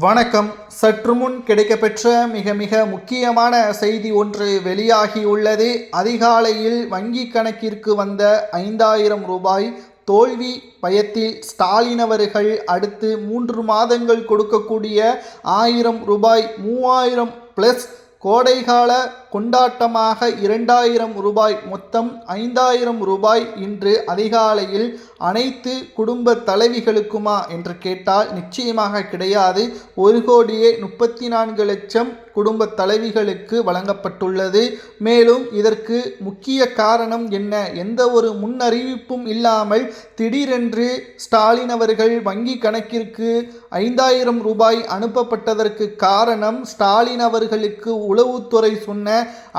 வணக்கம். சற்று முன் கிடைக்கப்பெற்ற மிக முக்கியமான செய்தி ஒன்று வெளியாகியுள்ளது. அதிகாலையில் வங்கி கணக்கிற்கு வந்த 5000 ரூபாய் தோல்வி பயத்தில் ஸ்டாலின் அவர்கள் அடுத்து 3 மாதங்கள் கொடுக்கக்கூடிய 1000 ரூபாய் 3000 பிளஸ் கோடைகால கொண்டாட்டமாக 2000 ரூபாய் மொத்தம் 5000 ரூபாய் இன்று அதிகாலையில் அனைத்து குடும்ப தலைவிகளுக்குமா என்று கேட்டால் நிச்சயமாக கிடையாது. 1,34,00,000 குடும்ப தலைவிகளுக்கு வழங்கப்பட்டுள்ளது. மேலும் இதற்கு முக்கிய காரணம் என்ன? எந்த ஒரு முன்னறிவிப்பும் இல்லாமல் திடீரென்று ஸ்டாலின் அவர்கள் வங்கி கணக்கிற்கு 5000 ரூபாய் அனுப்பப்பட்டதற்கு காரணம் ஸ்டாலின் அவர்களுக்கு உளவுத்துறை சொன்ன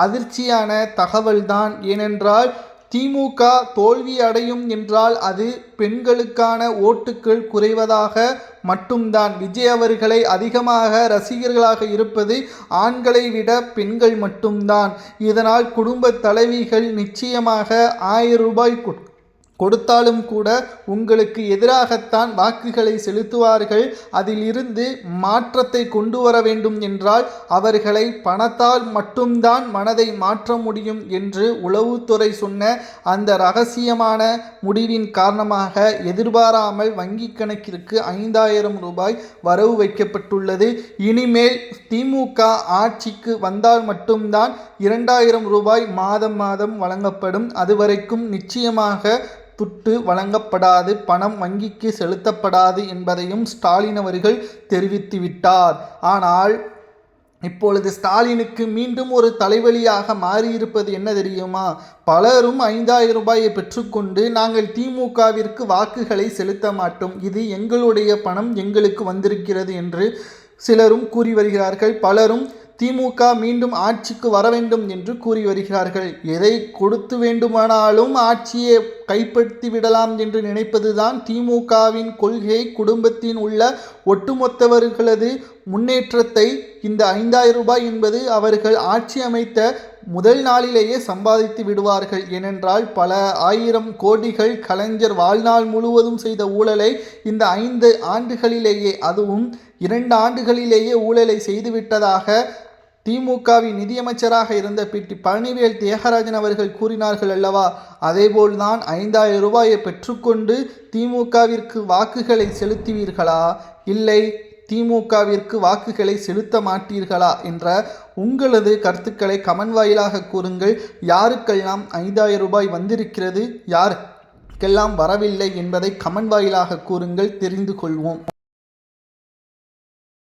அதிர்ச்சியான தகவல்தான். ஏனென்றால் திமுக தோல்வி அடையும் என்றால் அது பெண்களுக்கான ஓட்டுக்கள் குறைவதாக மட்டும்தான். விஜய் அவர்களை அதிகமாக ரசிகர்களாக இருப்பது ஆண்களை விட பெண்கள் மட்டும்தான். இதனால் குடும்ப தலைவிகள் நிச்சயமாக 1000 ரூபாய் கொடுத்தாலும் கூட உங்களுக்கு எதிராகத்தான் வாக்குகளை செலுத்துவார்கள். அதில் இருந்து மாற்றத்தை கொண்டு வர வேண்டும் என்றால் அவர்களை பணத்தால் மட்டும்தான் மனதை மாற்ற முடியும் என்று உளவுத்துறை சொன்ன அந்த இரகசியமான முடிவின் காரணமாக எதிர்பாராமல் வங்கி கணக்கிற்கு 5000 ரூபாய் வரவு வைக்கப்பட்டுள்ளது. இனிமேல் திமுக ஆட்சிக்கு வந்தால் மட்டும்தான் 2000 ரூபாய் மாதம் வழங்கப்படும். அதுவரைக்கும் நிச்சயமாக துட்டு வழங்கப்படாது, பணம் வங்கிக்கு செலுத்தப்படாது என்பதையும் ஸ்டாலின் அவர்கள் தெரிவித்துவிட்டார். ஆனால் இப்பொழுது ஸ்டாலினுக்கு மீண்டும் ஒரு தலைவலியாக மாறியிருப்பது என்ன தெரியுமா? பலரும் 5000 ரூபாயை பெற்றுக்கொண்டு நாங்கள் திமுகவிற்கு வாக்குகளை செலுத்த மாட்டோம், இது எங்களுடைய பணம் எங்களுக்கு வந்திருக்கிறது என்று சிலரும் கூறி வருகிறார்கள். பலரும் திமுக மீண்டும் ஆட்சிக்கு வர வேண்டும் என்று கூறி வருகிறார்கள். எதை கொடுத்து வேண்டுமானாலும் ஆட்சியை கைப்பற்றி விடலாம் என்று நினைப்பதுதான் திமுகவின் கொள்கை. குடும்பத்தின் உள்ள ஒட்டுமொத்தவர்களது முன்னேற்றத்தை இந்த 5000 ரூபாய் என்பது அவர்கள் ஆட்சி அமைத்த முதல் நாளிலேயே சம்பாதித்து விடுவார்கள். ஏனென்றால் பல 1000 கோடிகள் கலைஞர் வாழ்நாள் முழுவதும் செய்த ஊழலை இந்த 5 ஆண்டுகளிலேயே, அதுவும் 2 ஆண்டுகளிலேயே ஊழலை செய்துவிட்டதாக திமுகவின் நிதியமைச்சராக இருந்த பிடி பழனிவேல் தியாகராஜன் அவர்கள் கூறினார்கள் அல்லவா? அதேபோல்தான் 5000 ரூபாயை பெற்றுக்கொண்டு திமுகவிற்கு வாக்குகளை செலுத்துவீர்களா, இல்லை திமுகவிற்கு வாக்குகளை செலுத்த மாட்டீர்களா என்ற உங்களது கருத்துக்களை கமெண்ட் வாயிலாக கூறுங்கள். யாருக்கெல்லாம் 5000 ரூபாய் வந்திருக்கிறது, யாருக்கெல்லாம் வரவில்லை என்பதை கமெண்ட் வாயிலாக கூறுங்கள், தெரிந்து கொள்வோம்.